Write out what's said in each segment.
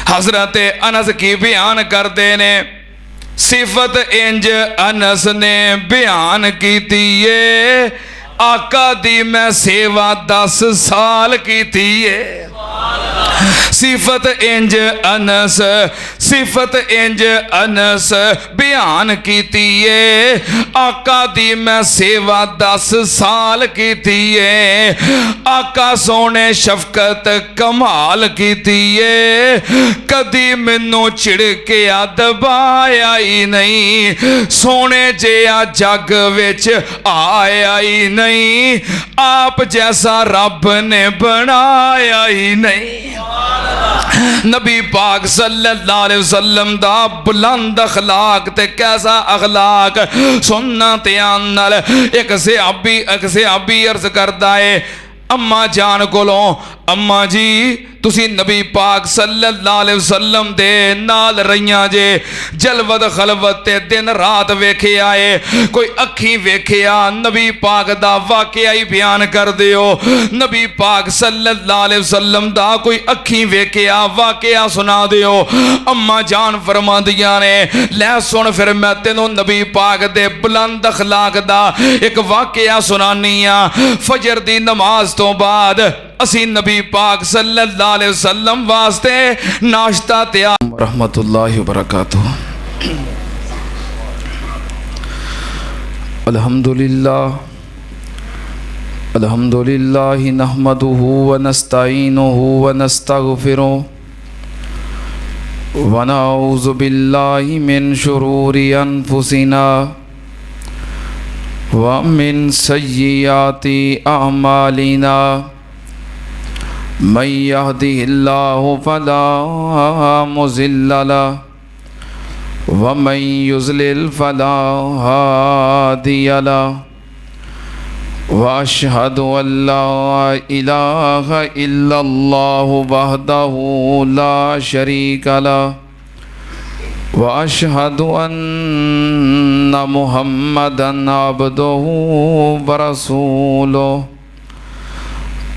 हज़रत अनस की बयान करते ने, सिफत इंज अनस ने बयान की है, आका दी मैं सेवा 10 साल की है। सिफत इंज अनस, सिफत इंज अनस बयान की है, आका दी मैं सेवा 10 साल की है। आका सोने शफकत कमाल की है, कदी मैनू छिड़किया दबाया ही नहीं, सोने जिहा जग विच आया ही नहीं, आप जैसा रब ने बनाया ही नहीं। नबी पाक सल्लल्लाहु अलैहि वसल्लम दा बुलंद अखलाक ते कैसा अखलाक सुनना ध्यान नाल। एक सहाबी अर्ज करदा है अम्मा जान कोलों, अम्मा जी तुसी नबी पाक सल्लल्लाहु अलैहि वसल्लम दे नाल रहियां जे, जलवत खलवत ते दिन रात वेखे आए, कोई अखी वेखिया नबी पाक दा वाकया ही बयान कर दियो। नबी पाक सल्लल्लाहु अलैहि वसल्लम दा कोई अखी वेखिया वाकया सुना दियो। अम्मा जान फरमांदियां ने, लै सुन फिर मैं तेनों नबी पाक दे बुलंद अखलाक दा एक वाकया सुनानी आ। फजर दी नमाज तो बाद असी नबी पाक सल्लल्लाहु अलैहि वसल्लम वास्ते नाश्ता तैयार। रहमतुल्लाहि व बरकातुहू। अल्हम्दुलिल्लाह अल्हम्दुलिल्लाहि नहमदुहु व नस्तईनुहु व नस्तगफिरुहु व नऊज़ु बिल्लाहि मिन शुरूरि अनफुसिना व मिन सय्यिआति अअमालिना। मन यहदिहिल्लाहु फला मुज़िल्ल लहु व मन युज़लिल फला हादिय लहु व अशहदु अल्ला इलाहा इल्लल्लाहु वहदहु ला शरीका लहु व अशहदु अन्ना मुहम्मदन अब्दुहु व रसूलुहु।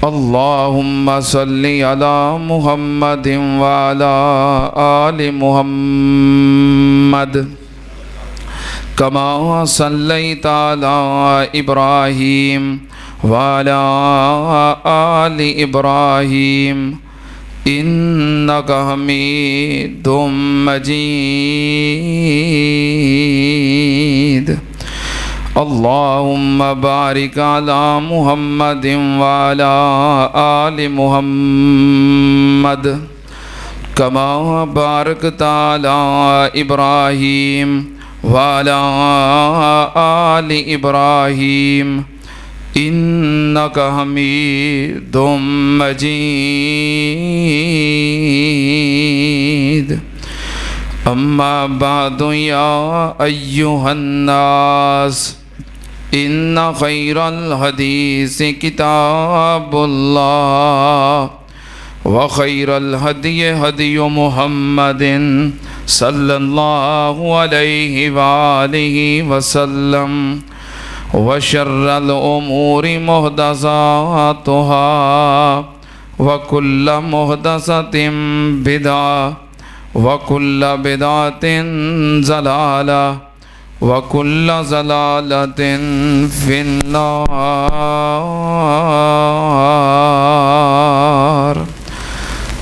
अल्लाहुम्मा सल्लि अला मुहम्मदिन व अला आलि मुहम्मद कमा सल्लैता अला इब्राहीम व अला आलि इब्राहीम इन्नका हमीदुम मजीद। अल्लाहुम्मा बारिक अला मुहम्मदिन व अला आलि मुहम्मद कमा बारकता अला इब्राहीम व अला आलि इब्राहीम इन्नका हमीदुम मजीद। अम्मा बादु या अय्युहन्नास इन्ना खैरल हदीस किताबुल्लाह व खैरल हदी हदी मुहम्मदिन सल्लल्लाहु अलैहि व आलिहि वसल्लम व शर्रल उमूरि मुहदसातुहा व कुल्ल मुहदसतिन बिदा व कुल्ल बिदातिन ज़लाला व कुल्ल ज़लालतिन फिन्नार।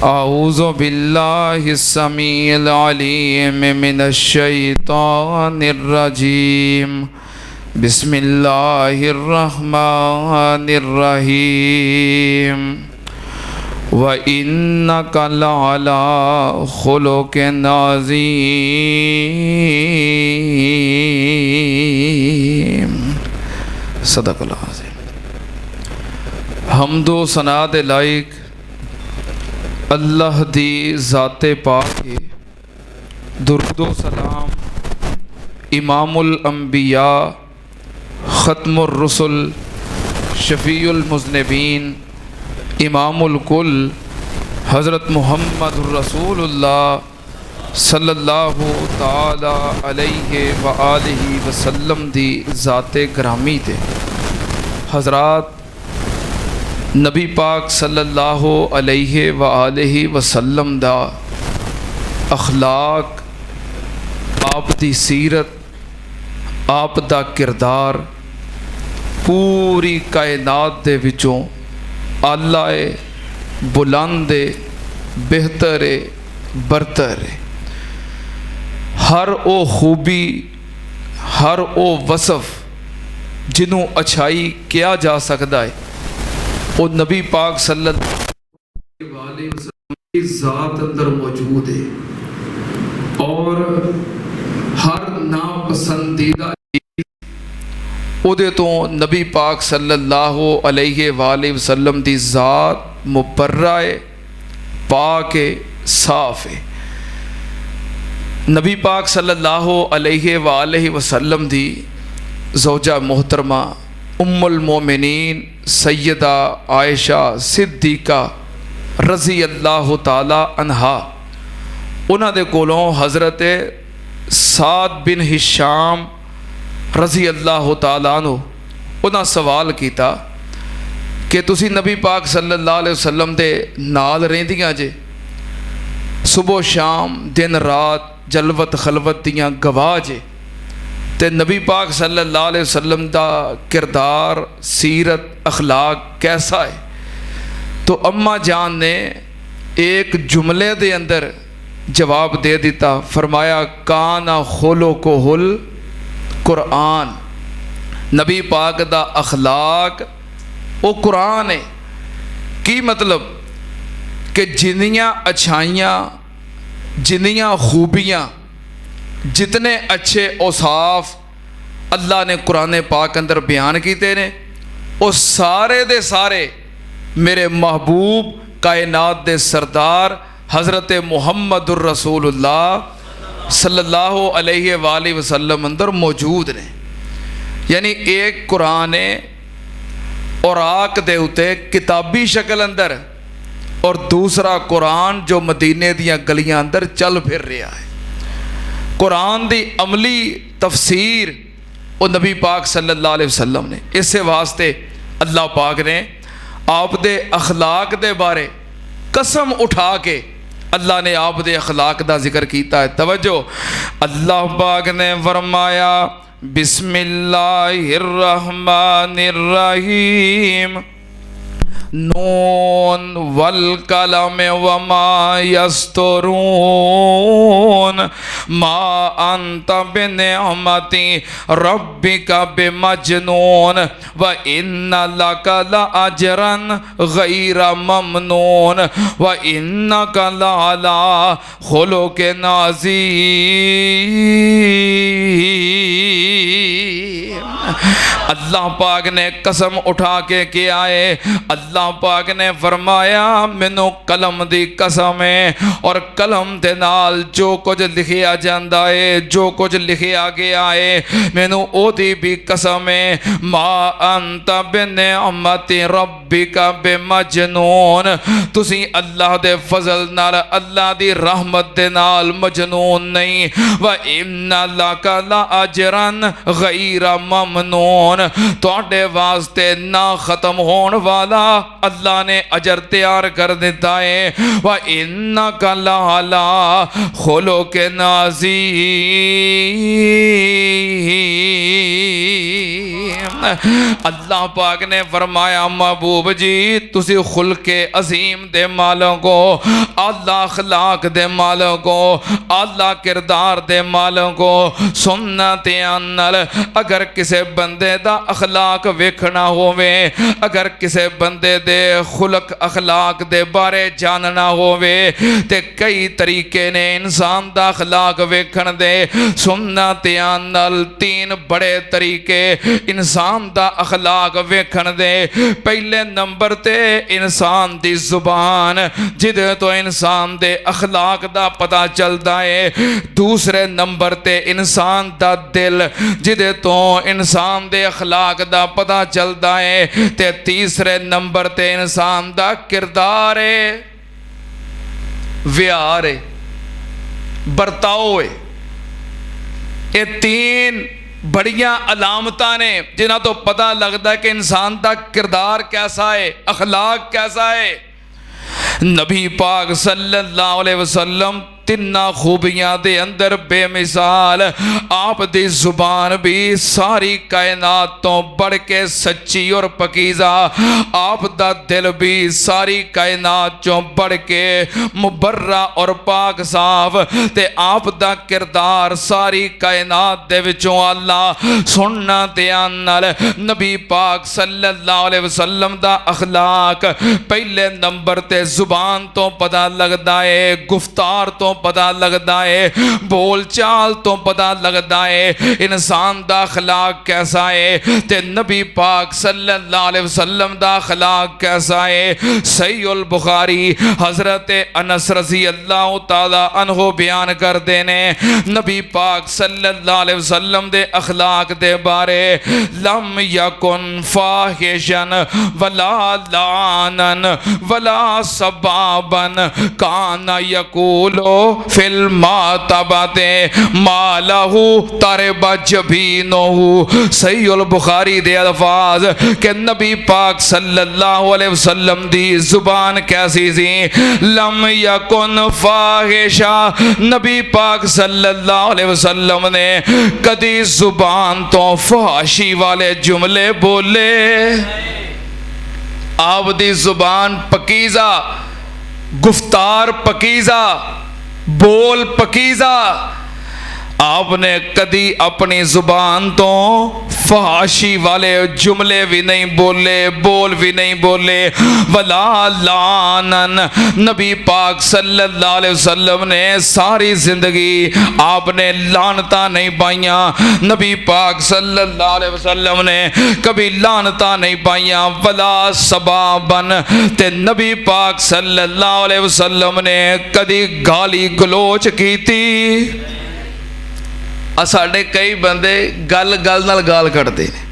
आऊज़ु बिल्लाहिस समीइल अलीम मिनश शैतानिर रजीम। बिस्मिल्लाहिर रहमानिर रहीम। व इन्नका लअला खुलुक़िन अज़ीम। सदक़ल्लाहु अज़ीम। हम्दो सना दे लायक अल्लाह दी ज़ाते पाक है। दुरूदो सलाम इमामुल अंबिया ख़त्मुर रुसुल शफ़ीउल मुज़निबीन इमामुल कुल हज़रत मुहम्मदुर रसूलुल्लाह सल्लल्लाहु ताला अलैहि व आलिहि वसल्लम दी ज़ाते ग्रामी थे। हज़रात नबी पाक सल्लल्लाहु अलैहि व आलिहि वसल्लम दा अखलाक, आप दी सीरत, आप दा किरदार पूरी कायनात दे विचों आला है, बुलंद है, बेहतर है, बरतर है। हर ओ खूबी, हर ओ वसफ जिन्हों अच्छाई किया जा सकता है वो नबी पाक सल्लल्लाहु अलैहि वसल्लम की ज़ात अंदर मौजूद है। और हर नापसंदीदा उहदे तो नबी पाक सल्लल्लाहु अलैहि वसल्लम दी ज़ात मुबर्रा है, पाक है, साफ है। नबी पाक सल्लल्लाहु अलैहि वसल्लम दी ज़ौजा मोहतरमा उम्मुल मोमिनीन सैयदा आयशा सिद्दीक़ा रज़ी अल्लाह ताला अन्हा, उन्हां दे कोलों हज़रत साद बिन हिशाम रज़ी अल्लाह ताला अन्हु उन्हां सवाल किया कि तुसी नबी पाक सल्लल्लाहु अलैहि वसल्लम दे नाल रहिंदियां जे, सुबह शाम दिन रात जलवत खलवत दियां गवाह जे, ते नबी पाक सल्लल्लाहु अलैहि वसल्लम दा किरदार, सीरत, अखलाक कैसा है? तो अम्मा जान ने एक जुमले दे अंदर जवाब दे दिता, फरमाया काना खोलो को हुल कुरान। नबी पाक दा अखलाक वो कुरान है। की मतलब कि जिन्नियाँ अच्छाइयाँ, जिन्नियाँ खूबियाँ, जितने अच्छे औसाफ अल्लाह ने कुरान पाक अंदर बयान किए ने, वो सारे दे सारे मेरे महबूब कायनात दे सरदार हज़रत मुहम्मदुर रसूलुल्लाह सल्लल्लाहु अलैहि वसल्लम अंदर मौजूद ने। यानी एक कुरान है और आक दे उते किताबी शक्ल अंदर, और दूसरा कुरान जो मदीने दियां गलियां अंदर चल फिर रहा है। कुरान दी अमली तफसीर वो नबी पाक सल्लल्लाहु अलैहि वसल्लम ने। इस वास्ते अल्लाह पाक ने आप दे अखलाक दे बारे कसम उठा के अल्लाह ने आप दे अखलाक दा जिक्र किया है। तवज्जो, अल्लाह पाक ने फरमाया बिस्मिल्लाहिर्रहमानिर्रहीम नून वल कलम वमा यस्तरून मा अंत बिनिअमति रब्बिका बिमजनून व इन्ना लका लअजरन गैरा ममनून व इन्नका लअला खुलुकिन अज़ीम। अल्लाह पाक ने कसम उठा के किया है। अल्लाह पाक ने फरमाया मैनू कलम दी कसम है, और कलम दे नाल जो कुछ लिखिया जाता है, जो कुछ लिखिया गया है, मैनू ओदी भी कसम है। मा अंत बिनिअमति रब्बिका बिमजनून, तुसी अल्लाह दे फजल नाल, अल्लाह दी रहमत दे नाल मजनून नहीं। व इन्ना लका लअजरन गैरा ममनून, तुहाडे वास्ते ना खत्म होने वाला अल्लाह ने अजर तैयार कर दिता है। व इन्नका लअला खुलुकिन अज़ीम। अल्लाह पाक ने फरमाया महबूब जी तुसी खुल्के अजीम दे मालिक हो, आला अखलाक दे मालिक हो, आला किरदार दे मालिक हो। सुनना ध्यान नाल, अगर किसी बंदे दा अखलाक वेखना होवे, अगर किसी बंदे दे खुलक अखलाक दे बारे जानना होवे, ते कई तरीके ने इंसान दा अखलाक वेखण दे। सुनना ध्यान नाल, तीन बड़े तरीके इंसान दा अखलाक वेखण दे। पहले नंबर ते इंसान दी जुबान, जिदे तो इंसान दे अखलाक दा पता चलता है। दूसरे नंबर ते इंसान दा दिल, जिदे तो इंसान दे अखलाक दा पता चलता है। ते तीसरे नंबर ते इंसान दा किरदार है, व्यवहार है, बर्ताव है। ये तीन बड़िया अलामतां ने जिन्हां तो पता लगता है कि इंसान का किरदार कैसा है, अखलाक कैसा है। नबी पाक सल्लल्लाहु अलैहि वसल्लम तिन्ना खूबियां दे अंदर बेमिसाल आप दी जुबान भी सारी कायनात तो बढ़ के सच्ची और पकीज़ा, आप दा दिल भी सारी कायनात चों बढ़ के मुबर्रा और पाक साफ, ते आप दा किरदार सारी कायनात दे विचों अल्लाह सुनना ध्यान नाल नबी पाक सल्लल्लाहु अलैहि वसल्लम दा अखलाक पहले नंबर ते जुबान तो पता लगता है, गुफ्तार तो पता लगता है, बोल चाल तो पता लगता है इंसान दा अखलाक कैसा है, ते नबी पाक सल्लल्लाहु अलैहि वसल्लम दा अखलाक कैसा है। सहीहुल बुखारी हजरत अनस रज़ी अल्लाह ताला अन्हु बयान करते ने नबी पाक सल्लल्लाहु अलैहि वसल्लम दे अखलाक दे बारे, लम यकुन फाहिशन वला लानन वला सबाबन काना यकूलो फिल मातबाते मालहू तरबा जबीनहू। सहीहुल बुखारी दे अल्फाज के नबी पाक सल्लल्लाहु अलैहि वसल्लम दी जुबान कैसी सी, लम यकुन फाहिशा, नबी पाक सल्लल्लाहु अलैहि वसल्लम ने कदी जुबान तो फहाशी वाले जुमले बोले। आप दी जुबान पकीज़ा, गुफ्तार पकीज़ा, बोल पकीज़ा, आपने कदी अपनी जुबान तो फहाशी वाले जुमले भी नहीं बोले, बोल भी नहीं बोले। वला लानन, नबी पाक सल्लल्लाहु अलैहि वसल्लम ने सारी जिंदगी आपने लानता नहीं पाइया, नबी पाक सल्लल्लाहु अलैहि वसल्लम ने कभी लानता नहीं पाइया। वला सबाबन, ते नबी पाक सल्लल्लाहु अलैहि वसल्लम ने कदी गाली गलोच की थी। साढ़े कई बंदे गल गल नाल गाल कटते हैं,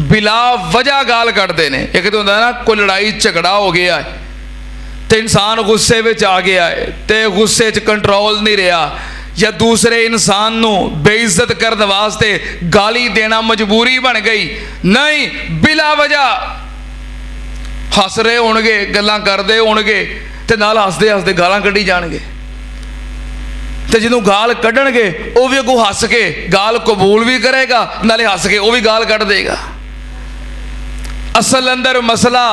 बिला वजह गाल कटते हैं। एक तो होंदा ना कोई लड़ाई झगड़ा हो गया है तो इंसान गुस्से में आ गया है तो गुस्से च कंट्रोल नहीं रहा, या दूसरे इंसान नू बेइज्जत करने वास्ते गाली देना मजबूरी बन गई। नहीं, बिला वजह हस रहे होणगे, गल्लां करदे होणगे ते नाल हसदे हसदे गालां कढ़ी जाणगे, तो जो गाल कढ़णगे वो भी अगों हस के गाल कबूल भी करेगा, नाले हस के वो भी गाल कढ़ देगा। असल अंदर मसला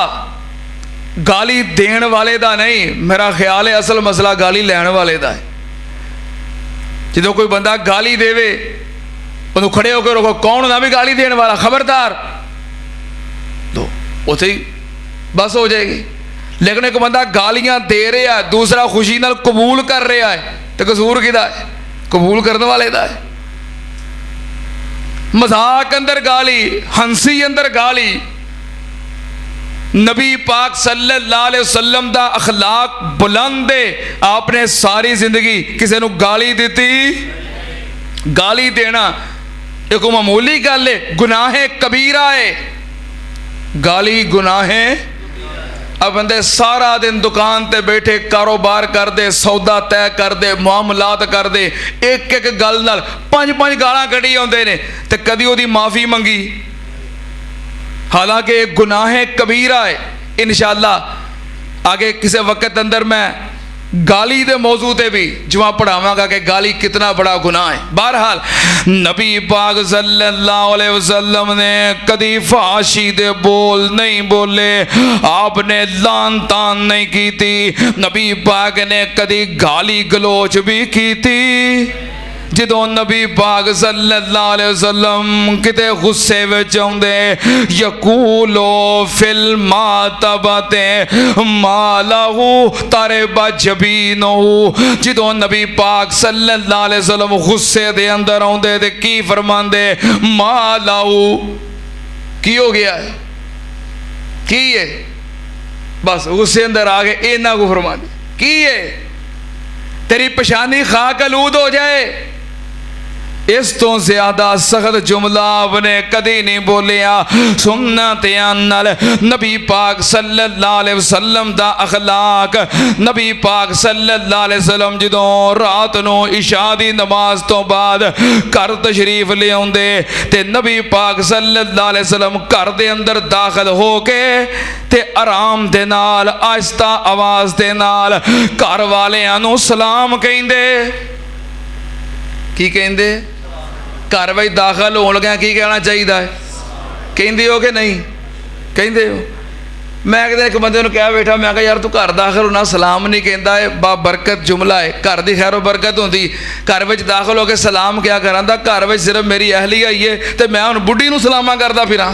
गाली देण वाले दा नहीं, मेरा ख्याल है असल मसला गाली लैण वाले दा है। जो कोई बंदा गाली देवे उन्होंने खड़े होकर रोको, कौन ना भी गाली देने वाला, खबरदार, तो उसे ही बस हो जाएगी। लेकिन एक बंदा गालियां दे रहा है, दूसरा खुशी नाल कबूल कर रहा है, तो कसूर किदा है? कबूल करने वाले दा है। मजाक अंदर गाली, हंसी अंदर गाली। नबी पाक सल्लल्लाहु अलैहि वसल्लम दा अखलाक बुलंद है, आपने सारी जिंदगी किसी को गाली दी? गाली देना एक मामूली गल है, गुनाह कबीरा है, गाली गुनाह। अब बंदे सारा दिन दुकान ते बैठे कारोबार कर दे, सौदा तय कर दे, मामलात कर दे, एक एक गल नाल पांच पांच गालां कढ़ी आउंदे ने, ते कदी ओदी माफ़ी मंगी, हालांकि गुनाह कबीरा है। इंशाअल्लाह आगे किसी वक्त अंदर मैं गाली दे मौजू ते भी जुआ पढ़ावांगा कि गाली कितना बड़ा गुनाह है। बहरहाल नबी पाक सल्लल्लाहु अलैहि वसल्लम ने कदी फाशी दे बोल नहीं बोले, आपने लान तान नहीं की थी, नबी पाक ने कदी गाली गलोच भी की थी। जो नबी पाक सल्लल्लाहु अलैहि वसल्लम किते गुस्से विच आउंदे, यकूलो फिल मातबते मालहू तरबा जबीनहू। जो नबी पाक सल्लल्लाहु अलैहि वसल्लम गुस्से दे अंदर आउंदे ते की फरमांदे, मालहू की हो गया है, की है, बस गुस्से अंदर आ गए, इन्ना को फरमांदे की है, तेरी पशानी खाक आलूद हो जाए, इस तो ज्यादा सख्त जुमला आपने कदी नहीं बोलिया। सुन्नतियां नाल नबी पाक सल्लल्लाहु अलैहि वसल्लम दा अखलाक। नबी पाक सल्लल्लाहु अलैहि वसल्लम जदों रात नूं इशा दी नमाज तो बाद घर तशरीफ ले आउंदे ते नबी पाक सल्लल्लाहु अलैहि वसल्लम घर दे अंदर दाखिल हो के ते आराम दे नाल आहिस्ता आवाज़ दे नाल घर वालियां नूं सलाम कहिंदे। की कहिंदे? घर में दाखिल होने लगे की कहना चाहिए है? कहते हो कि नहीं? कहते हो? मैं एक बंदे को कह बैठा, मैं कहा यार तू घर दाखिल होना सलाम नहीं कहता है, बा बरकत जुमला है, घर की खैरो बरकत होती, घर में दाखिल होकर सलाम क्या करा? घर में सिर्फ मेरी अहली आई है तो मैं हूँ बुढ़ी नूं सलामा करता फिरा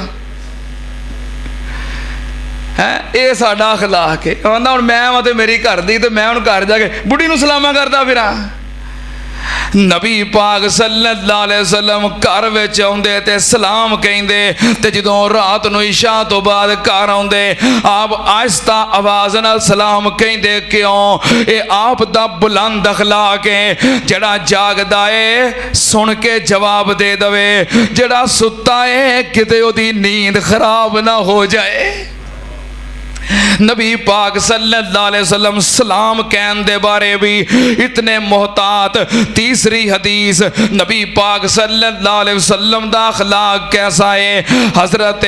है? ये साडा अखलाक है। कहता हूँ मैं वा तो मेरी घर दी तो मैं हूँ घर जाके बुढ़ी नूं सलामा करता फिरा। नबी पाक सल्लल्लाहु अलैहि वसल्लम घर विच आउंदे ते सलाम कहिंदे ते जदों रात नूं इशा तो बाद घर आउंदे आप आहिस्ता आवाज़ नाल सलाम कहिंदे। क्यों? ये आप दा बुलंद अखलाक है। जड़ा जागदा है सुन के जवाब दे दवे, जड़ा सुत्ता है किते ओदी नींद खराब ना हो जाए। नबी पाक सल्लल्लाहु अलैहि वसल्लम सलाम कहन दे बारे भी इतने मोहतात। तीसरी हदीस नबी पाक सल्लल्लाहु अलैहि वसल्लम दा अखलाक कैसा है? हजरत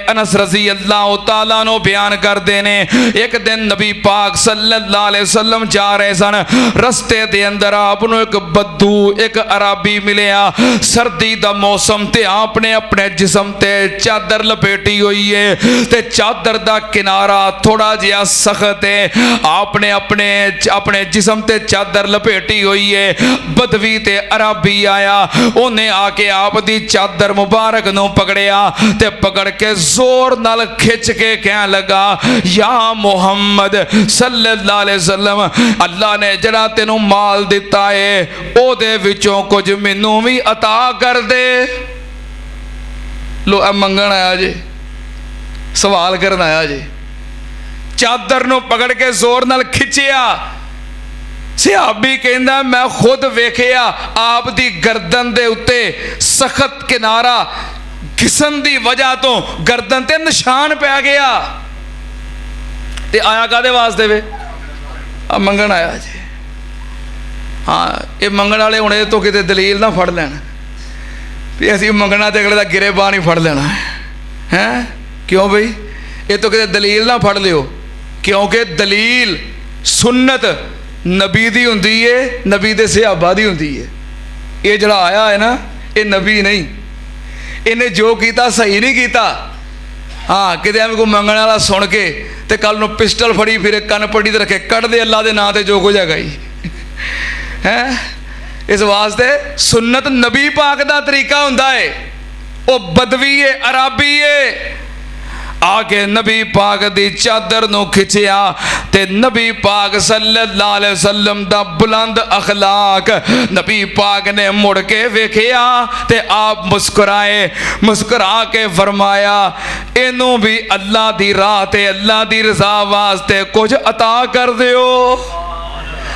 अनस रज़ी अल्लाह तआला नो बयान करते ने, एक दिन नबी पाक सल्लल्लाहु अलैहि वसल्लम जा रहे सन, रस्ते दे अंदर आपनों एक बद्दू एक अराबी मिलिया। सर्दी दा मौसम ते आपने अपने जिस्म ते चादर लपेटी हुई है ते चादर दा किनारा थोड़ा जिहा सख्त है। आपने अपने अपने जिस्म ते चादर लपेटी हुई है। बदवी ते अराबी आया, उन्हें आके आप दी चादर मुबारक नूं पकड़िया ते पकड़ के जोर नाल खिंच के कहने लगा, या मुहम्मद सल्लल्लाहु अलैहि वसल्लम, अल्लाह ने जड़ा तेनों माल दिता है ओदे विचों कुछ मैनू भी अता कर दे। लो मंगण आया जे, सवाल करन आया जे। चादर नूं पकड़ के जोर नाल खिंचिया। सहाबी कहंदा मैं खुद वेखिया आप दी गर्दन दे उत्ते सख्त किनारा घिसन दी वजह तो गर्दन ते निशान पै गया। ते आया कादे वास्ते वे? मंगण आया जी। हाँ, ये मंगण वाले हुणे तो किते दलील ना फड़ लैण भी असीं मंगना ते अगले दा गिरेबान ही फड़ लेना है। क्यों बई? ये तो किते दलील ना फड़ लियो, क्योंकि दलील सुन्नत नबी दी हुंदी है, नबी दे सहाबा दी हुंदी है। ये जड़ा आया है ना, ये नबी नहीं, इन्हें जो किया सही नहीं किया। हाँ, किते एवं कोई मंगण वाला सुन के ते कल नूं पिस्टल फड़ी फिरे कन पट्टी ते रखे कट दे अल्लाह दे नां ते जो कुछ हैगा ही है। इस वास्ते सुन्नत नबी पाक दा तरीका हुंदा है। वो बदवी है, अराबी है, आके नबी पाक दी चादर नूं खिंचिया ते नबी पाक सल्लल्लाहु अलैहि वसल्लम दा बुलंद अखलाक नबी पाक ने मुड़ के वेखिया ते आप मुस्कुराए। मुस्कुरा के फरमाया, इनू भी अल्लाह दी राह ते अल्लाह दी रज़ा वास्ते कुछ अता कर दियो।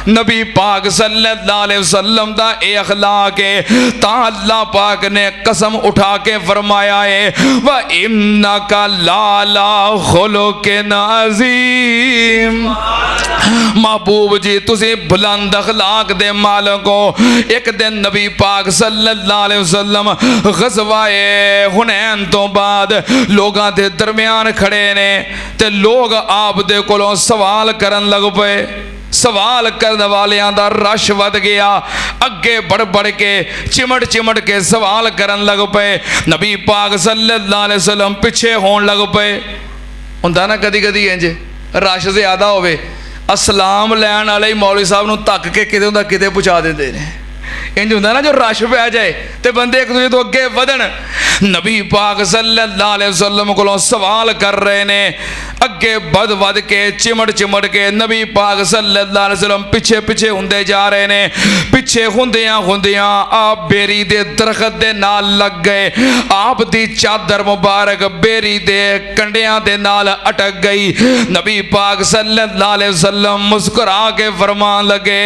नबी पाक सल्लल्लाहु अलैहि वसल्लम दा ए अखलाक है। ता अल्लाह पाक ने कसम उठा के फरमाया है, व इन्नका लाला खुलुकिन अज़ीम। महबूब जी तुसी बुलंद अखलाक दे मालिक हो। एक दिन नबी पाक सल्लल्लाहु अलैहि वसल्लम ग़ज़वाए हुनैन तो बाद लोगां दे दरमियान खड़े ने ते लोग आप दे कोलों सवाल करन लग पे। सवाल करने वालियां दा रश वध गया। अगे बढ़ बढ़ के चिमट चिमट के सवाल करन लग पे। नबी पाक सल्लल्लाहु अलैहि वसल्लम पिछे होन लग पे। हुंदा ना कदी कदी इंज रश ज़्यादा होवे, असलाम लैन वाले ही मौलवी साहब नूं धक्क के किते हुंदा किते पहुँचा देंदे ने। इंज हुंदा ना जो रश पै जाए तो बंदे एक दूजे तो अगे वधन। नबी पाक सल्लल्लाहु अलैहि वसल्लम कोलों सवाल कर रहे ने। अगे बद वध के चिमड़ चिमड़ के नबी पाक सल्लल्लाहु अलैहि वसल्लम पिछे पिछे हुंदे जा रहे ने। पिछे हुंदियां हुंदियां आप बेरी दे दरखत दे नाल लग गए। आप दी चादर मुबारक बेरी दे कंडियां दे नाल अटक गई। नबी पाक सल्लल्लाहु अलैहि वसल्लम मुस्कुरा के फरमान लगे,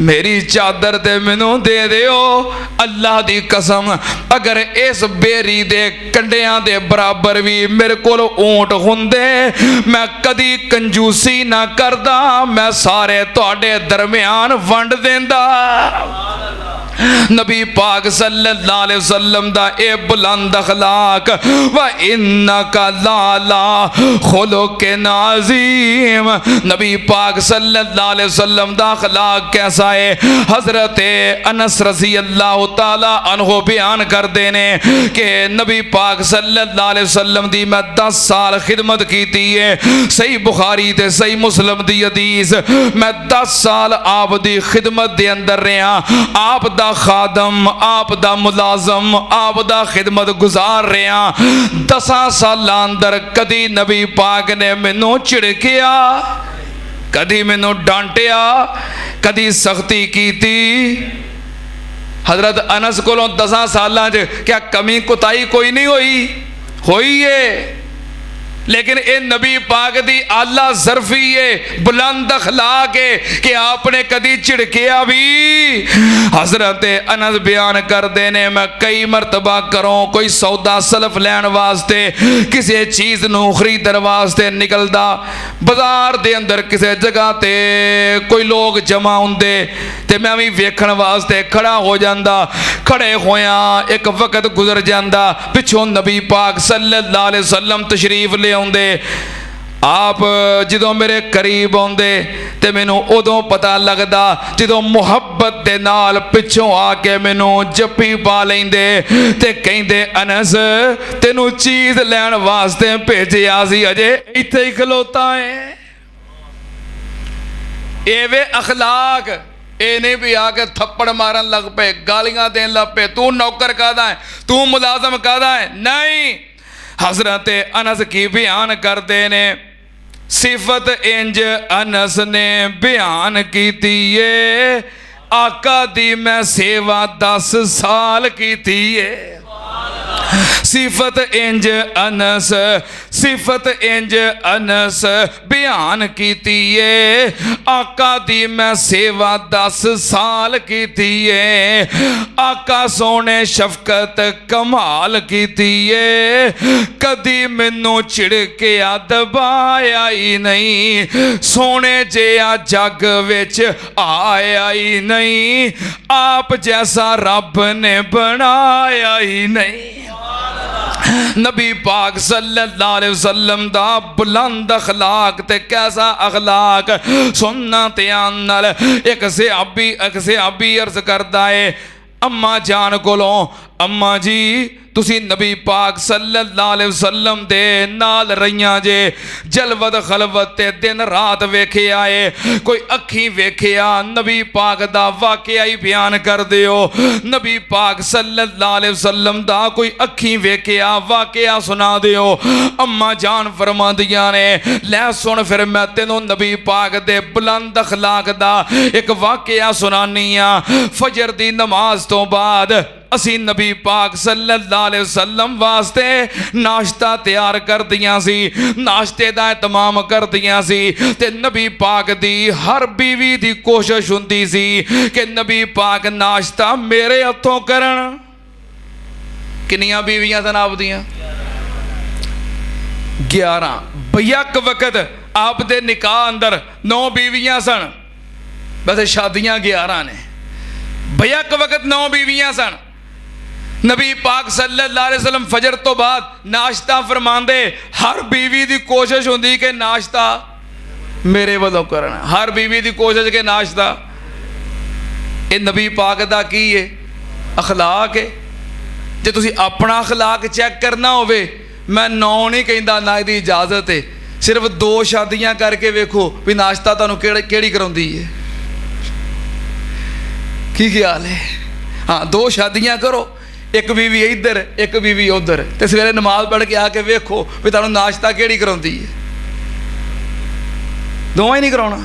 मेरी चादर ते मैनू दे दियो। अल्लाह दी कसम, अगर इस बेरी दे कंडियां दे बराबर भी मेरे कोल ऊंट हुंदे, मैं कदी कंजूसी ना करदा, मैं सारे तुहाडे दरम्यान वंड देंदा। नबी पाक सल्लल्लाहु अलैहि वसल्लम दा ए बुलंद अखलाक, व इन्नका लाला खुलुकिन अज़ीम। नबी पाक सल्लल्लाहु अलैहि वसल्लम दा अखलाक कैसा है? हजरत अनस रज़ी अल्लाह तआला अन्हु बयान करते ने कि नबी पाक सल्लल्लाहु अलैहि वसल्लम दी मैं 10 साल खिदमत की है। सही बुखारी ते सही मुस्लिम दी हदीस, मैं 10 साल आप दी खिदमत दे अंदर रहा। आप दा खादम, आप दा मुलाजम, आप दा खिदमत गुजार रहा। 10 साल अंदर कदी नबी पाक ने मैनू झिड़किया, कदी मैनू डांटिया, कदी सख्ती की। हजरत अनस कोलों 10 साल क्या कमी कुताई कोई नहीं हुई है, लेकिन ये नबी पाक दी आला ज़र्फी है, बुलंद अखलाक है कि आपने कदी झिड़किया भी। हजरत अनस बयान करते ने, मैं कई मरतबा करों कोई सौदा सलफ लैन वास्ते, किसी चीज़ नू खरीदण वास्ते निकलदा, बाजार दे अंदर किसी जगह ते कोई लोग जमा होंदे ते मैं भी वेखण वास्ते खड़ा हो जांदा। खड़े होया एक वक्त गुजर जांदा, पिछों नबी पाक सल्लल्लाहु अलैहि वसल्लम तशरीफ ले आउंदे। आप जो मेरे करीब आउंदे ते मैनू उदों पता लगदा जो मुहब्बत दे नाल पिछों आके मैनू जप्पी पा लेंदे ते कहिंदे, अनस तेनू चीज़ लैण वास्ते भेजिया सी, अजे इत्थे ही खलोता है। एवे अखलाक, ये नहीं भी आके थप्पड़ मारन लग पे, गालियां देन लग पे, तू नौकर कहदा है, तू मुलाजम कहदा है। नहीं, हजरत अनस की बयान करते ने, सिफत इंज अनस ने बयान की है, आका दी मैं सेवा 10 साल की है। सिफत इंज अनस, सिफत इंज अनस बयान की है, आका दी मैं सेवा 10 साल की है। आका सोने शफकत कमाल की है, कदी मैनू छिड़किया दबाया ही नहीं, सोने जिहा जग विच आया ही नहीं, आप जैसा रब ने बनाया ही नहीं। नबी पाक सल्लल्लाहु अलैहि वसल्लम दा बुलंद अखलाक ते कैसा अखलाक सुनना ध्यान नाल। एक सहाबी अर्ज करदा है अम्मा जान कोलों, अम्मा जी तुसी नबी पाक सल्लल्लाहु अलैहि वसल्लम दे नाल रहियां जे, जलवत खलवत ते दिन रात वेखिया है, कोई अखी वेखिया नबी पाक दा वाकया ही बयान कर दियो। नबी पाक सल्लल्लाहु अलैहि वसल्लम दा कोई अखी वेखिया वाकया सुना दियो। अम्मा जान फरमांदियां ने, लै सुन फिर मैं तेनों नबी पाक दे बुलंद अखलाक दा एक वाकया सुनानी आ। फजर दी नमाज तो बाद असी नबी पाक सल्लल्लाहु अलैहि वसल्लम वास्ते नाश्ता तैयार कर दियां सी, नाश्ते दा इंतजाम कर दियां सी ते नबी पाक दी हर बीवी दी कोशिश हुंदी सी कि नबी पाक नाश्ता मेरे हथों करन। किन्नियां बीवियां सन आप दियां? 11। बयक वक्त आप दे निकाह अंदर 9 बीवियां सन, वैसे शादियां 11 ने। बयक वक्त 9 बीवियां सन। नबी पाक सल्लल्लाहु अलैहि वसल्लम फजर तो बाद नाश्ता फरमांदे, हर बीवी की कोशिश होंदी कि नाश्ता मेरे वालों करना, हर बीवी की कोशिश के नाश्ता। ये नबी पाक दा की है? अखलाक है। जे तुसी अपना अखलाक चेक करना होवे, मैं 9 नहीं कहता, ना इसकी इजाजत है, सिर्फ 2 शादियां करके वेखो भी नाश्ता तुहानू केड़ी कराउंदी है। की ख्याल है? हाँ, 2 शादियां करो, एक बीवी इधर एक बीवी उधर, तो सवेरे नमाज पढ़ के आके वेखो भी तुहानू नाश्ता केड़ी कराउंदी है। ਦੋਵਾਂ ਹੀ ਨਹੀਂ ਕਰਾਉਣਾ।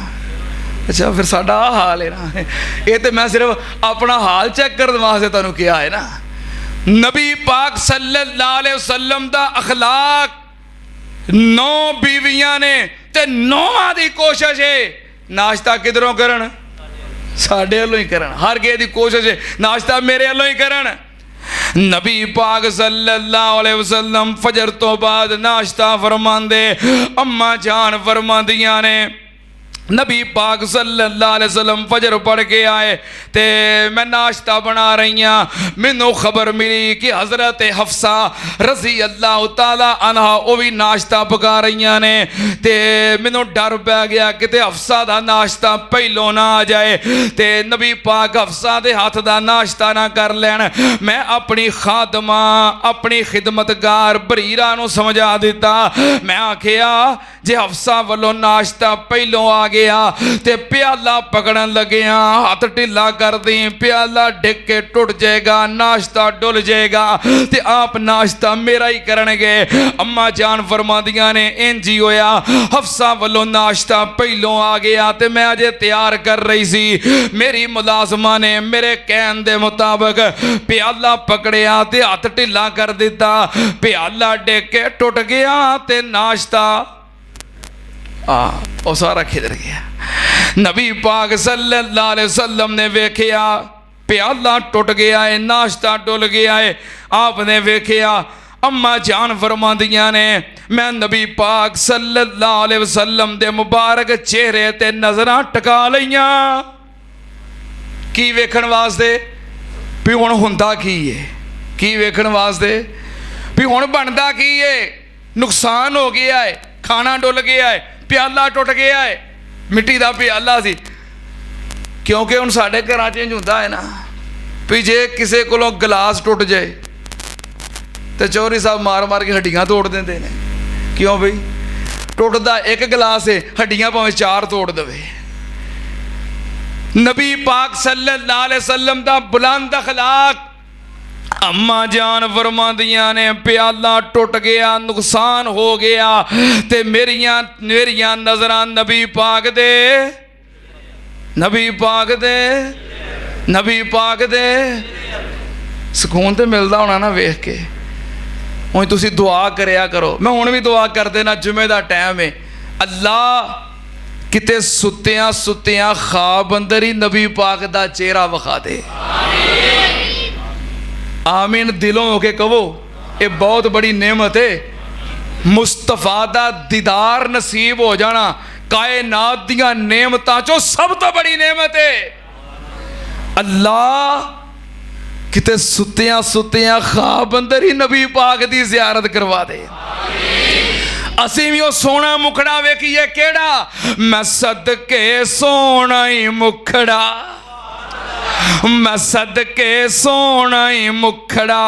ਅੱਛਾ ਫਿਰ ਸਾਡਾ ਆਹ ਹਾਲ ਹੈ ਨਾ। ਇਹ ਤਾਂ ਮੈਂ ਸਿਰਫ ਆਪਣਾ ਹਾਲ ਚੈੱਕ ਕਰਨ ਵਾਸਤੇ ਤੁਹਾਨੂੰ ਕਿਹਾ ਹੈ ਨਾ। ਨਬੀ ਪਾਕ ਸੱਲੱਲਾਹੁ ਅਲੈਹਿ ਵਸੱਲਮ ਦਾ ਅਖਲਾਕ, 9 ਬੀਵੀਆਂ ਨੇ ਤੇ 9ਵਾਂ ਦੀ ਕੋਸ਼ਿਸ਼ ਹੈ ਨਾਸ਼ਤਾ ਕਿਧਰੋਂ ਕਰਨ? ਸਾਡੇ ਵੱਲੋਂ ਹੀ ਕਰਨ। ਹਰ ਕਿਸੇ ਦੀ ਕੋਸ਼ਿਸ਼ ਹੈ ਨਾਸ਼ਤਾ ਮੇਰੇ ਵੱਲੋਂ ਹੀ ਕਰਨ। ਨਬੀ ਪਾਕ ਸੱਲੱਲਾਹੁ ਅਲੈਹਿ ਵਸੱਲਮ ਫਜਰ ਤੋਂ ਬਾਅਦ ਨਾਸ਼ਤਾ ਫਰਮਾਉਂਦੇ। ਅੰਮਾ ਜਾਨ ਫਰਮਾਉਂਦੀਆਂ ਨੇ नबी पाक सल्लल्लाहु अलैहि वसल्लम फजर पढ़ के आए तो मैं नाश्ता बना रही हाँ। मैनू खबर मिली कि हज़रत हफ्सा रज़ी अल्लाह तआला अन्हा वो भी नाश्ता पका रही ने। तो मैनू डर पै गया कि हफ्सा का नाश्ता पहलों ना आ जाए तो नबी पाक हफ्सा के हथ का नाश्ता ना कर लैन। मैं अपनी खादमा अपनी खिदमतगार बरीरा नू समझा दिता। मैं आखिया जे हफ्सा वालों नाश्ता पहलों आ गया ते प्याला पकड़न लगे, हाथ ढिला कर दी, प्याला डिग के टुट जाएगा, नाश्ता डुल जाएगा ते आप नाश्ता मेरा ही करनगे। अम्मा जान फरमादियां ने इंज ही होया। हफ्सा वालों नाश्ता पहलों आ गया ते मैं अजे तैयार कर रही सी। मेरी मुलाजमा ने मेरे कहन दे मुताबिक प्याला पकड़िया ते हाथ ढिला कर दिता। प्याला डिग के टुट गया ते नाश्ता वो सारा खिदर गया। नबी पाक सल्लल्लाहु अलैहि वसल्लम ने वेखिया प्याला टुट गया है, नाश्ता डुल गया है। आपने वेखिया अम्मा जान फरमादियां ने मैं नबी पाक सल्लल्लाहु अलैहि वसल्लम दे मुबारक चेहरे ते नज़रां टका लईयां। की वेखण वास्ते भी हुण हुंदा की है, की वेखण वास्ते भी हुण बनदा की है। नुकसान हो गया है, खाना डुल गया है, प्याला टुट गया है, मिट्टी का प्याला सी। क्योंकि हुण साडे घरां च इंज हुंदा है ना भी जे किसी कोलों गिलास टुट जाए तो चौधरी साहब मार मार के हड्डियां तोड़ देंदे ने। क्यों बई टुटदा एक गिलास है, हड्डियां भावें 4 तोड़ देवे। नबी पाक सल्लल्लाहु अलैहि वसल्लम दा बुलंद अखलाक। अम्मा जान फरमादियां ने प्याला टुट गया, नुकसान हो गया ते मेरियां नजरां नबी पाक दे सुकून तो मिलता होना ना वेख के। हुण तुसीं दुआ करया करो, मैं हुण भी दुआ कर देना, जुमे का टाइम है। अल्लाह किते सुत्तियां सुत्तियां ख्वाब अंदर ही नबी पाक दा चेहरा विखा दे। आमीन दिलों होके कहो। ये बहुत बड़ी नेमत है। मुस्तफा दा दीदार नसीब हो जाना कायनात दियां नेमतां चों सब तो बड़ी नेमत है। अल्लाह किते सुत्तियां सुत्तियां ख्वाब अंदर ही नबी पाक दी ज़ियारत करवा दे। असीं भी वो सोना मुखड़ा वेखिए केड़ा, मैं सदके सोना ही मुखड़ा, मैं सदके सोना ही मुखड़ा,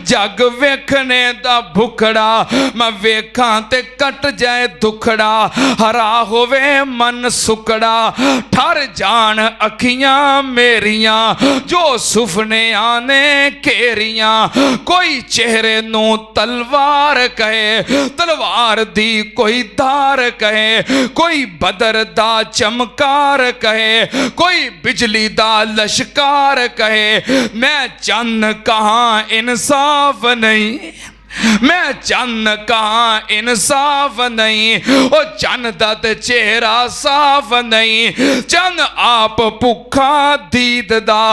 जग वेखने दा भुखड़ा, मैं वेखां ते कट जाए दुखड़ा, हरा होवे मन सुकड़ा, ठर जान अखियां मेरियां जो सुफने आने घेरियां। कोई चेहरे नू तलवार कहे, तलवार दी कोई धार कहे, कोई बदर दा चमकार कहे, कोई बिजली दा लश्कर कहे। मैं चन्न कहाँ इंसाफ नहीं, मैं चन्न कहाँ इंसाफ नहीं, ओ चन्न दा ते चेहरा साफ नहीं। चन्न आप भुखा दीद दा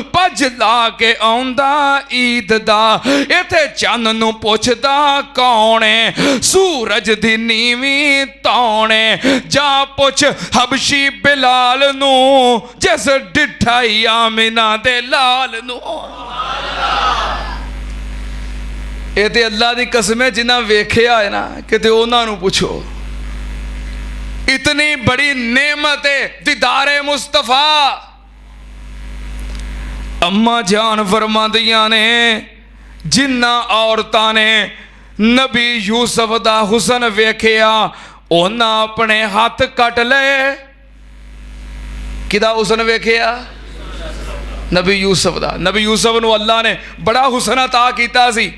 भज ला के आउंदा ईद दा, इथे चन्न नू पुछदा कौन है, सूरज दी नीवी तौने। जा पुछ हबशी बिलाल नू जिस डिठाई आमिना दे लाल नू। ये तो अल्लाह की कसम है, जिन्हें वेख्या है ना किते उन्होंने पूछो। इतनी बड़ी नेमत है दीदारे मुस्तफा। अम्मा जान फरमादियां ने जिन्ना औरतां ने नबी यूसुफ दा हुसन वेख्या उन्हां अपने हाथ कट ले। किदा हुसन वेख्या? नबी यूसुफ दा। नबी यूसुफ नूं अल्लाह ने बड़ा हुसन अता कीता सी।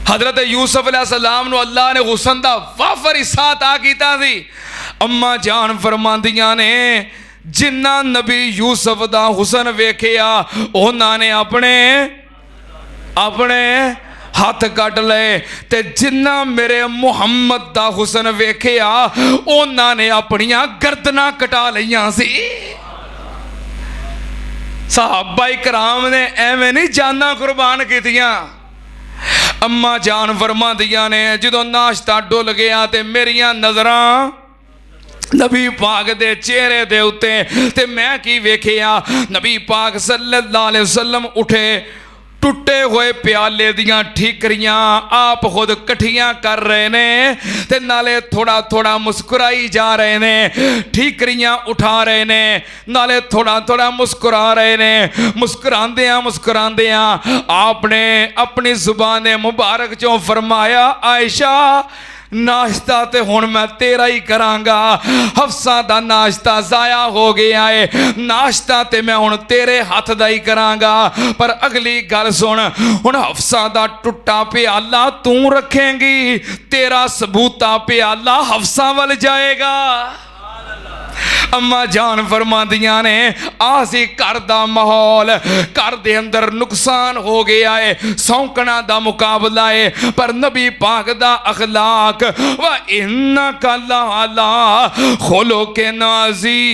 हजरत यूसुफ अलैहिस्सलाम नूं अल्लाह ने हुसन दा वाफर हिस्सा अता कीता सी। अम्मा जान फरमांदियां ने जिन्ना नबी यूसुफ दा हुसन वेखिया उन्होंने अपने अपने हाथ कट ले ते जिन्ना मेरे मुहम्मद दा हुसन वेखिया उन्होंने अपनियां गर्दनां कटा लईयां सी। सहाबा कराम ने एवें नहीं जाना कुर्बान कीतियां। अम्मा जान फरमांदियां ने जदों नाश्ता डुल गया ते मेरियां नज़रां नबी पाक दे चेहरे दे उत्ते ते मैं की वेखिया नबी पाक सल्लल्लाहु अलैहि वसल्लम उठे टुटे हुए प्याले दियां ठीकरियां आप खुद कट्ठियां कर रहे ने ते नाले थोड़ा थोड़ा मुस्कुराई जा रहे ने, ठीकरियां उठा रहे ने नाले थोड़ा थोड़ा मुस्कुरा रहे ने। मुस्कुरांदियां आपने अपनी जुबान मुबारक चों फरमाया आयशा नाश्ता ते हुण मैं तेरा ही करांगा, हफ्सा दा नाश्ता जाया हो गया है, नाश्ता ते मैं हुण तेरे हाथ दा ही करांगा। पर अगली गल सुन, हुण हफ्सा दा टुट्टा प्याला तू रखेंगी, तेरा सबूता प्याला हफ्सा वल जाएगा। अम्मा जान फरमांदियां ने आसी घर दा माहौल, घर दे अंदर नुकसान हो गया है, सौंकना दा मुकाबला है, पर नबी पाक दा अखलाक व इन्नका लअला खुलुकिन अज़ीम।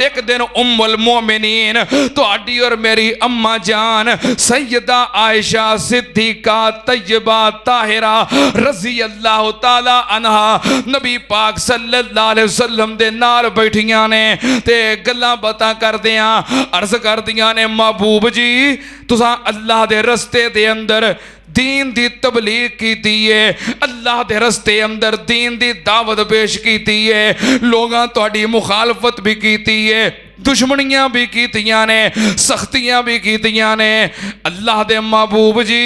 एक दिन उम्मुल मोमिनीन तुहाडी और मेरी अम्मा जान सैयदा आयशा सिद्दीका तैयबा ताहिरा रज़ी अल्लाह ताला अनहा नबी पाक सल्लल्लाहु अलैहि वसल्लम दे नाल बैठियां ने ते गल्लां बातां करदियां अर्ज करदियां ने महबूब जी तुसां अल्लाह दे रस्ते दे अंदर दीन दी तबलीग कीती है, अल्लाह दे रस्ते अंदर दीन दी दावत पेश कीती है, लोगां तुहाडी मुखालफत भी कीती है, दुश्मनियां भी कीतियां ने, सख्तियां भी कीतियां ने। अल्लाह दे महबूब जी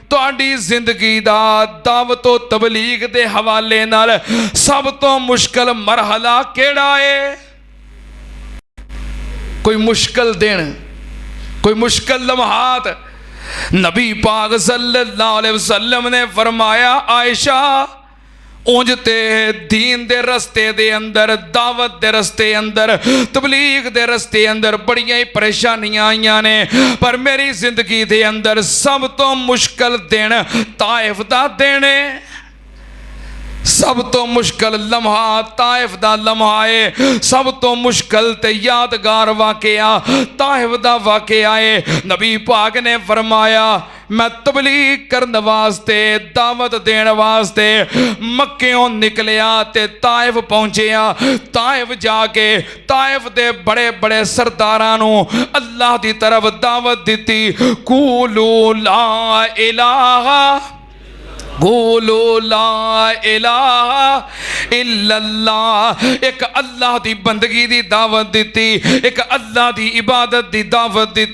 तुहाडी जिंदगी दा दावत तो तबलीग दे हवाले नाल सब तो मुश्किल मरहला केड़ा है? कोई मुश्किल दिन, कोई मुश्किल लम्हात। नबी पाक सल्लल्लाहु अलैहि वसल्लम ने फरमाया आयशा उंज ते दीन दे रस्ते दे अंदर, दावत दे रस्ते अंदर, तबलीग दे रस्ते अंदर बड़ियां ही परेशानियां आईयां ने, पर मेरी जिंदगी दे अंदर सब तो मुश्किल दिन ताइफ दा दिन है। सब तो मुश्किल लम्हा ताइफ दा लम्हा है, सब तो मुश्किल ते यादगार वाकया ताइफ दा वाकया है। नबी पाक ने फरमाया मैं तबलीग करने वास्ते दावत देने वास्ते मक्कियों निकलिया ते ताइफ पहुंचिया। ताइफ जाके ताइफ दे बड़े बड़े सरदारां नूं अल्लाह दी तरफ दावत दी, कूलू ला इलाहा कूलू ला इलाहा इल्लल्लाह। एक अल्लाह दी बंदगी दी दावत दी, एक अल्लाह दी इबादत दी दावत दी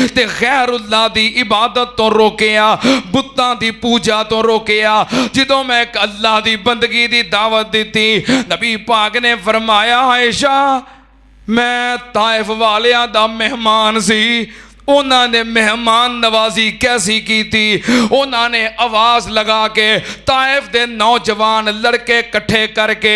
ते गैरुल्लाह दी इबादत तो रोकिया, बुत्तां दी पूजा तो रोकिया। जिदों मैं एक अल्लाह दी बंदगी दी दावत दी नबी पाक ने फरमाया आयशा मैं ताइफ वालियां दा मेहमान सी। उन्होंने मेहमान नवाजी कैसी की थी? उन्होंने आवाज लगा के ताइफ दे नौजवान लड़के कट्ठे करके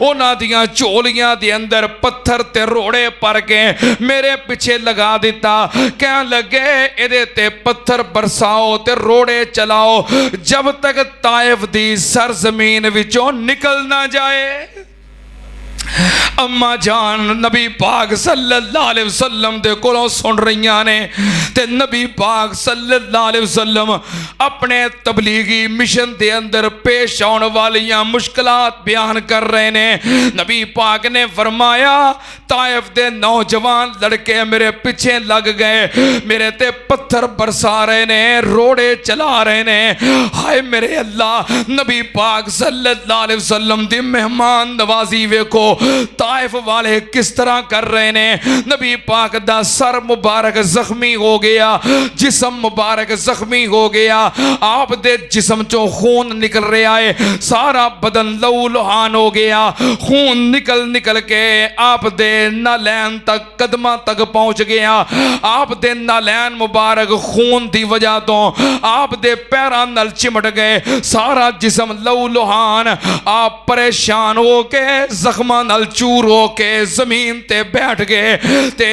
उन्हों दियां झोलियां दे अंदर पत्थर ते रोड़े भर के मेरे पीछे लगा दिता। कह लगे इहदे ते पत्थर बरसाओ ते रोड़े चलाओ जब तक ताइफ दी सरजमीन विचों निकल ना जाए। अम्मा जान नबी पाक सल्लल्लाहु अलैहि वसल्लम दे कोलों सुन रही ने ते नबी पाक सल्लल्लाहु अलैहि वसल्लम अपने तबलीगी मिशन दे अंदर पेश आने वालियां मुश्किलात बयान कर रहे ने। नबी पाक ने फरमाया ताइफ दे नौजवान लड़के मेरे पीछे लग गए, मेरे ते पत्थर बरसा रहे ने, रोड़े चला रहे ने। हाय मेरे अल्लाह, नबी पाक सल्लल्लाहु अलैहि वसल्लम दी मेहमान नवाजी वेखो। ताइफ वाले किस तरह कर रहे ने। नबी पाक दा सर मुबारक जख्मी हो गया, जिस्म मुबारक जख्मी हो गया, आप दे जिस्म चो खून निकल रहा है, सारा बदन लहू लुहान हो गया, खून निकल निकल के आप दे नालैन तक कदमा तक पहुंच गया। आप दे नालैन मुबारक खून दी वजह तो आप दे पैरां नाल चिमट गए, सारा जिस्म लहू लुहान। आप परेशान हो के जख्मां नाल चूर हो के जमीन ते बैठ गए। ते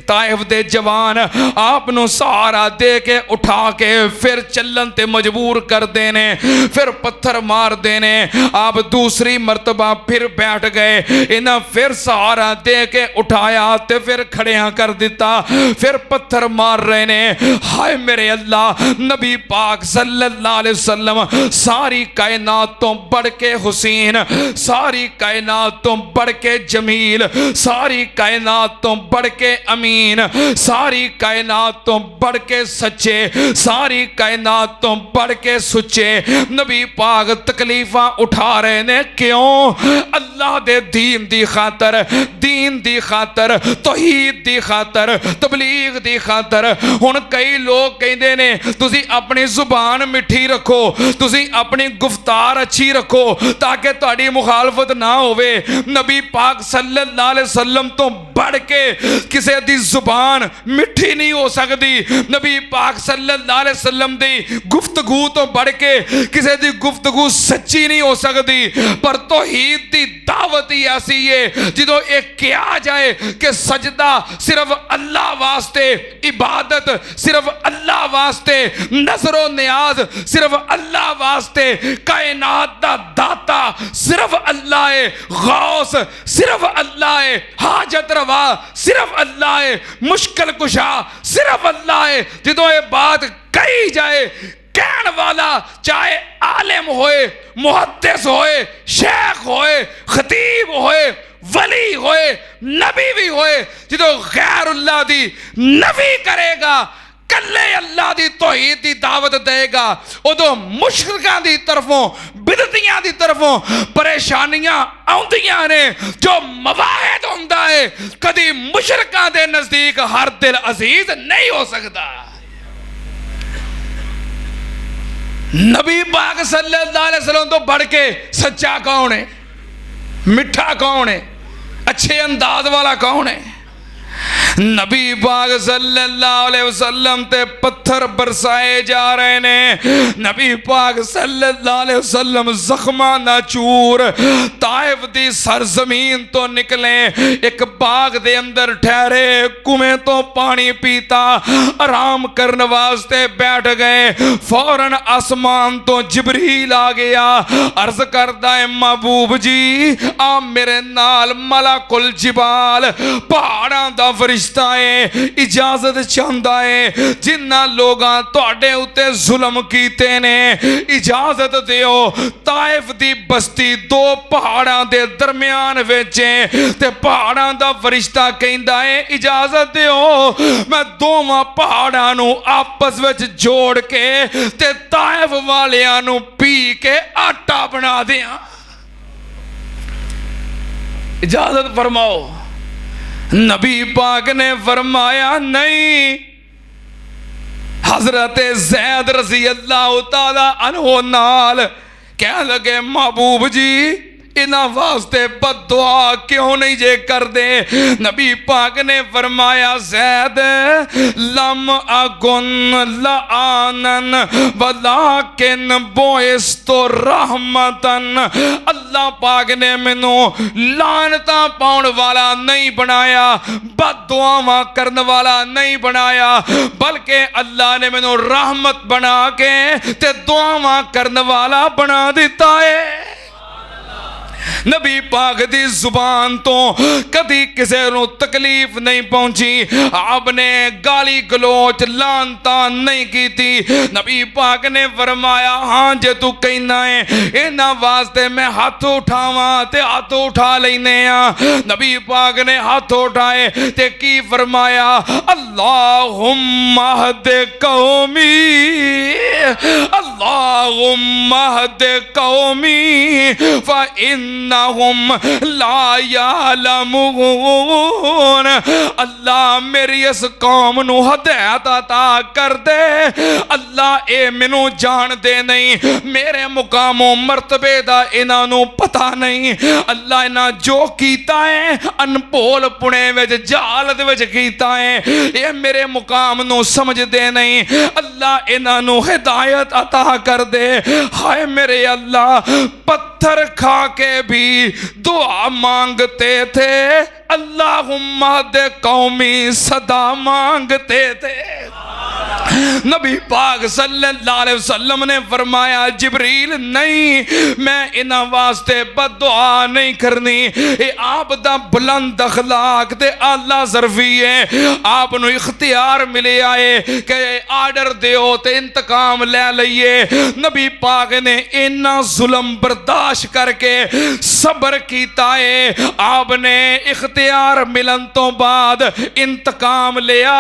ताइफ दे जवान आप नु सहारा दे के उठा के फिर चलन ते मजबूर कर देने, फिर पत्थर मार देने। आप दूसरी मर्तबा फिर बैठ गए, इन्हें फिर सहारा दे के उठाया ते फिर खड़िया कर दिता, फिर पत्थर मार रहे ने। हाय मेरे अल्लाह, नबी पाक सल्लल्लाहु अलैहि वसल्लम सारी कायनात तो बढ़ के हुसैन, सारी कायनात तो बढ़ के जमील, सारी कायनात तो बढ़ के अमीन, सारी कायनात तो बढ़ के सच्चे, सारी कायनात तो बढ़ के सुच्चे नबी पाक तकलीफा उठा रहे ने। क्यों? अल्लाह दे दीन दी खातर, दीन दी खातर, तौहीद दी खातर, तबलीग दी खातर। हुण कई लोग कहते ने तुसी अपनी जुबान मिठी रखो, तुसी अपनी गुफ्तार अच्छी रखो ताकि तुहाडी मुखालफत ना होवे। नबी पाक सल्लल्लाहु अलैहि वसल्लम तो बढ़ के किसी दी जुबान मिठी नहीं हो सकती। नबी पाक सल्लल्लाहु अलैहि वसल्लम दी गुफ्तगू तो बढ़ के किसी दी गुफ्तगू सच्ची नहीं हो सकती। पर तौहीद दी दावत ही ऐसी है जो एक किया जाए कि सजदा सिर्फ अल्लाह वास्ते, इबादत सिर्फ अल्लाह वास्ते, नजरो नियाज सिर्फ अल्लाह वास्ते, कायनात दा दाता सिर्फ अल्लाह है, गौस सिर्फ अल्लाह है, हाजत रवा सिर्फ अल्लाह है, मुश्किल कुशा सिर्फ अल्लाह है। जो ये बात कही जाए, कहने वाला चाहे आलिम होए, मुहद्दिस होए, शेख होए, खतीब होए, वली होए, नबी भी होए, जो गैरुल्लाह दी नबी करेगा, कल्ले अल्लाह दी तौहीद दी दावत देगा, उदों मुशरिकां दी तरफों, बिदतियां दी तरफों परेशानियां आउंदियां ने। जो मवाहिद हुंदा है कदी मुशरिकां दे नजदीक हर दिल अजीज नहीं हो सकता। नबी पाक सल्लल्लाहु अलैहि वसल्लम तो बढ़ के सच्चा कौन है, मिठा कौन है, अच्छे अंदाज वाला कौन है? नबी पाक सल्लल्लाहु अलैहि वसल्लम ते पत्थर बरसाए जा रहे ने। नबी पाक सल्लल्लाहु अलैहि वसल्लम जख्मा नाचूर ताइफ दी सरजमीन तो निकले, एक बाग दे अंदर ठहरे, कुएं तो पानी पीता, आराम करने वास्ते बैठ गए। फौरन आसमान तो जिब्रील आ गया, अर्ज करदा है महबूब जी आ मेरे नाल मलाकुल जिबाल पहाड़ां दा फरिश्ता है, इजाजत चाहता है जिन्ना लोगां तुहाडे उत्ते जुल्म कीते ने, इजाजत दियो। ताइफ दी बस्ती दो पहाड़ां दे दरम्यान विच है ते पहाड़ां दा फरिश्ता कहंदा है इजाजत दियो मैं दोवां पहाड़ां नूं आपस विच जोड़ के ते ताइफ वालियां नूं पी के आटा बना दियां, इजाजत फरमाओ। नबी पाक ने फरमाया नहीं। हजरत ज़ैद रज़ी अल्लाह ताला अन्हो नाल कह लगे महबूब जी इन्हां वास्ते बद्दुआ क्यों नहीं जे कर दे? नबी पाक ने फरमाया ज़ैद लम अगुन लानन वलाकिन बोइस्तो रहमतन। अल्लाह पाक ने मैनू लानता पाउण वाला नहीं बनाया, बद्दुआवां करने वाला नहीं बनाया, बल्कि अल्लाह ने मैनू रहमत बना के ते दुआवां करने वाला बना दिता है। नबी पाक दी जुबान तो कदी किसी को तकलीफ नहीं पहुंची, आपने गाली गलोच लानता नहीं की थी। नबी पाक ने फरमाया हाँ जे तू कहना है इन्हां वास्ते मैं हाथ उठावा ते हाथ उठा लेने आ। नबी पाक ने हाथ उठाए ते की फरमाया अल्लाहुम्मा हद कौमी, अल्लाहुम्मा हद कौमी फ़इन्नहुम ला यालमून। अल्लाह मेरी इस कौम नू हदायत अता कर दे। अल्लाह ए मैनू जानते नहीं, मेरे मुकामों मरतबे दा इन्हां नू पता नहीं। अल्लाह इन्हां जो कीता है अनभोल पुणे विच जालत विच कीता है, ये मेरे मुकाम नू समझदे नहीं। अल्लाह इन्हां नू हिदायत अता कर दे। हाय मेरे अल्लाह, पत्थर खा के भी दुआ मांगते थे, अल्लाहुम्मा दे कौमी सदा मांगते थे। नबी पाक सल्लल्लाहु अलैहि वसल्लम ने फरमाया, जिब्रील नहीं, मैं इन्हां वास्ते बददुआ नहीं करनी। ये आप दा बुलंद अखलाक ते आला ज़रफ़ी है, आप नू इख्तियार मिले आए कि आर्डर दिओ ते इंतकाम ले लईए। नबी पाक ने इन्ना जुल्म बर्दाश्त करके सब्र कीता है। आपने इख्तियार मिलन तो बाद इंतकाम लिया,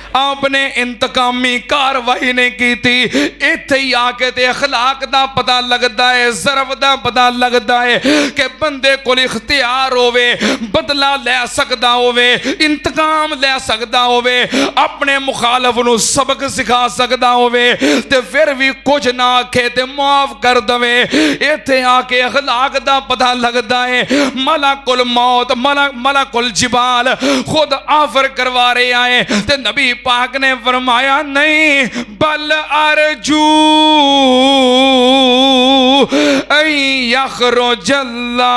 आपने इंतकामी कार्रवाई नहीं की थी। इत्थे ही आके ते अखलाक दा पता लगता है, ज़रफ़ दा पता लगता है कि बंदे कोल इख्तियार होवे, बदला ले सकदा होवे, इंतकाम ले सकदा होवे, अपने मुखालफ नू सबक सिखा सकदा होवे, ते फिर भी कुछ ना आखे ते माफ कर दवे। इत्थे आके अखलाक दा पता लगता है। मलकुल मौत, मलकुल जिबाल खुद ऑफर करवा रहे आए, ते नबी पाक ने फरमाया नहीं, बल अर्जू यखरुजल्ला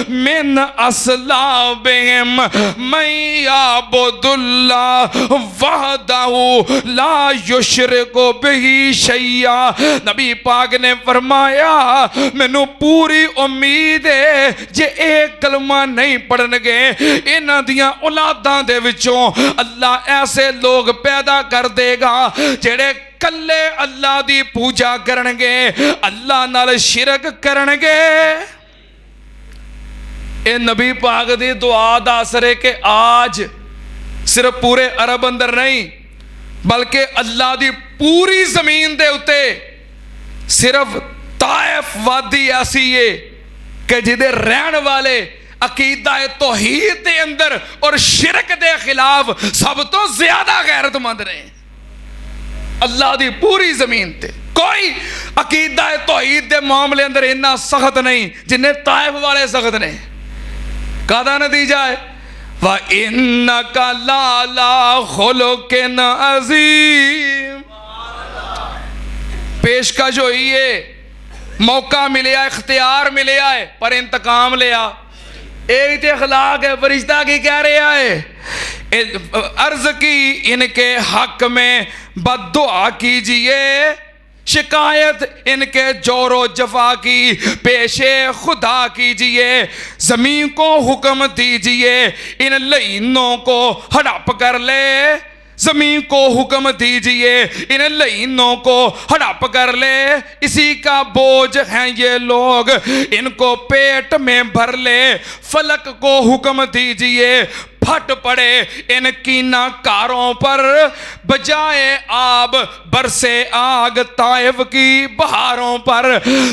मिन अस्लाबिहिम मैं याबुदुल्लाह वहदहू ला युशरिकु बिही शैया। नबी पाक ने फरमाया, मैनू पूरी उम्मीद है जे एक कलमा नहीं पढ़नगे, इन्हां दियां औलादां दे विचों अल्लाह ऐसे लोग पैदा कर देगा जेड़े कल्ले अल्लाह दी पूजा करनगे, अल्लाह नाल शिरक करनगे। ए नबी पाक दी दुआ दा असर है कि आज सिर्फ पूरे अरब अंदर नहीं, बल्कि अल्लाह दी पूरी जमीन दे उत्ते सिर्फ ताइफ वादी ऐसी है कि जिदे रहन वाले अकीदा तौहीद दे अंदर और शिरक दे खिलाफ सब तो ज्यादा गैरतमंद ने। अल्लाह दी पूरी जमीन ते कोई अकीदा तौहीद दे मामले अंदर इन्ना सख्त नहीं जिन्ने ताइफ वाले सख्त ने। कादा नतीजा है, वा इन्नका लाला खुलुकिन अज़ीम। पेशकश हुई है, मौका मिले, इख्तियार मिले है, पर इंतकाम लिया। एक तो अखलाक है। फरिश्ता की कह रहा है, अर्ज की इनके हक में बद्दुआ कीजिए, शिकायत इनके जोरो जफा की पेशे खुदा कीजिए, जमीन को हुक्म दीजिए इन लईनों को हड़प कर ले, जमीन को हुक्म दीजिए इन लईनों को हड़प कर ले, इसी का बोझ हैं ये लोग, इनको पेट में भर ले, फलक को हुक्म दीजिए फट पड़े इन कीनाकारों पर, बजाए आब बरसे आग ताइफ की बहारों पर।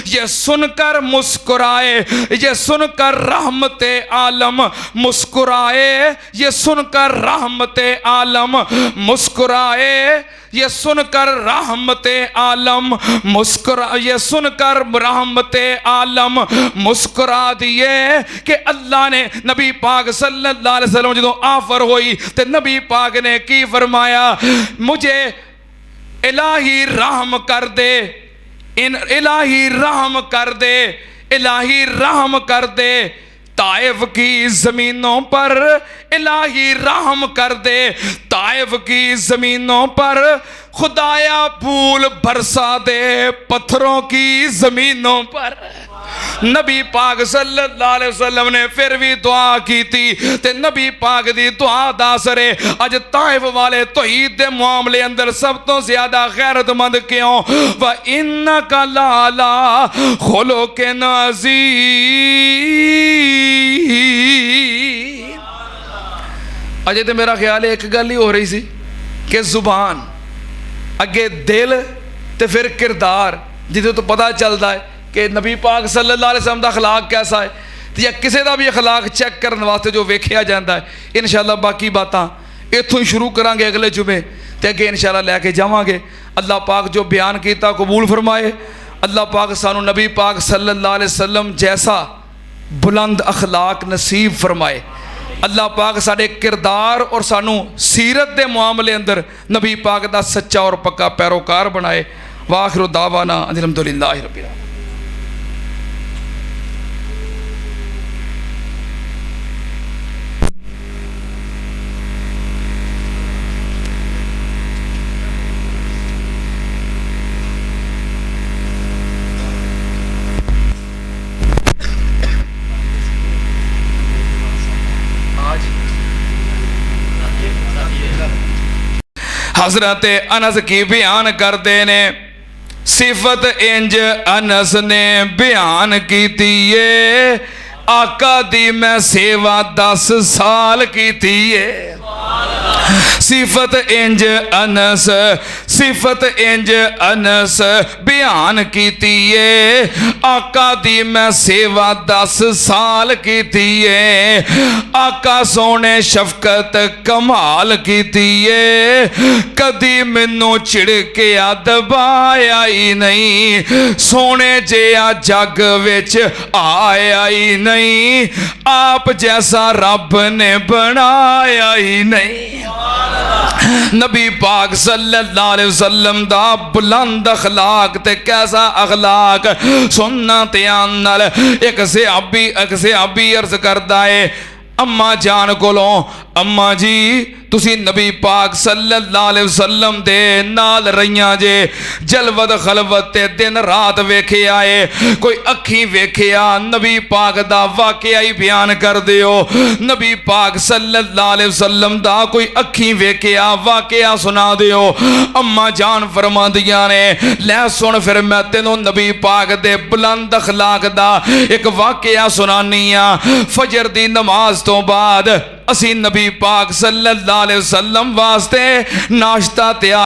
ये सुनकर मुस्कुराए, ये सुनकर रहमते आलम मुस्कुराए, ये सुनकर रहमते आलम मुस्कुराए, ये सुनकर रहमते आलम मुस्कुरा, ये सुनकर रहमते आलम मुस्कुरा दिए कि अल्लाह ने नबी पाक सल्लल्लाहु अलैहि वसल्लम जो आफर हुई तो नबी पाक ने की फरमाया, मुझे इलाही रहम कर दे, इन इलाही रहम कर दे, इलाही रहम कर दे ताइफ की जमीनों पर, इलाही रहम कर दे ताइफ की जमीनों पर, खुदाया फूल बरसा दे पत्थरों की जमीनों पर। नबी पाक सल्लल्लाहु अलैहि वसल्लम ने फिर भी दुआ की थी, ते नबी पाक दी दुआ दा असर है अज ताइफ वाले तौहीद दे मामले अंदर सब तो ज्यादा गैरतमंद क्यों? व इन्नका लाला खुलुकिन अज़ीम। अजे तो मेरा ख्याल है एक गल ही हो रही सी कि जुबान अगे दिल तो फिर किरदार जिदे तो पता चलता है कि नबी पाक सल्लल्लाहु अलैहि वसल्लम का अखलाक कैसा है, तो या किसी का भी अखलाक चैक करने वास्ते जो वेख्या जाता है। इंशाअल्लाह बाकी बातें इत्थों ही शुरू करांगे अगले जुमे, तो अगे इंशाअल्लाह लैके जावांगे। अल्लाह पाक जो बयान किया कबूल फरमाए। अल्लाह पाक सानू नबी पाक सल्लल्लाहु अलैहि वसल्लम जैसा बुलंद अखलाक नसीब फरमाए। अल्लाह पाक साढ़े किरदार और सानू सीरत के मामले अंदर नबी पाक का सच्चा और पक्का पैरोकार बनाए। वाखिरु दावाना अल्हम्दुलिल्लाहि रब्बिल आलमीन। हजरत अनस की बयान करते ने, सिफत इंज अनस ने बयान की आका दी मैं सेवा 10 साल की। सिफत इंज अनस, सिफत इंज अनस बयान की आका दी मैं सेवा 10 साल की। आका सोने शफकत कमाल की, कदी मैनू छिड़किया दबाया ही नहीं, सोने जिहा जग विच आया ही नहीं, आप जैसा रब ने बनाया ही नहीं। नबी पाक सल्लल्लाहु अलैहि वसल्लम दा बुलंद अखलाक ते कैसा अखलाक सुनना ध्यान नाल। एक सहाबी अर्ज करदा है अम्मा जान कोलों, अम्मा जी तुसी नबी पाक सल्लल्लाहु अलैहि वसल्लम दे नाल रहियां जे, जलवत खलवत ते दिन रात वेखे आए, कोई अखी वेखिया नबी पाक दा वाकया ही बयान कर दियो। नबी पाक सल्लल्लाहु अलैहि वसल्लम दा कोई अखी वेखिया वाकया सुना दियो। अम्मा जान फरमांदियां ने लै सुन फिर मैं तेनों नबी पाक दे बुलंद अखलाक दा एक वाकया सुनानी आ। फजर दी नमाज तो बाद असी नबी पाक सल्लल्लाहु अलैहि वसल्लम वास्ते नाश्ता तैयार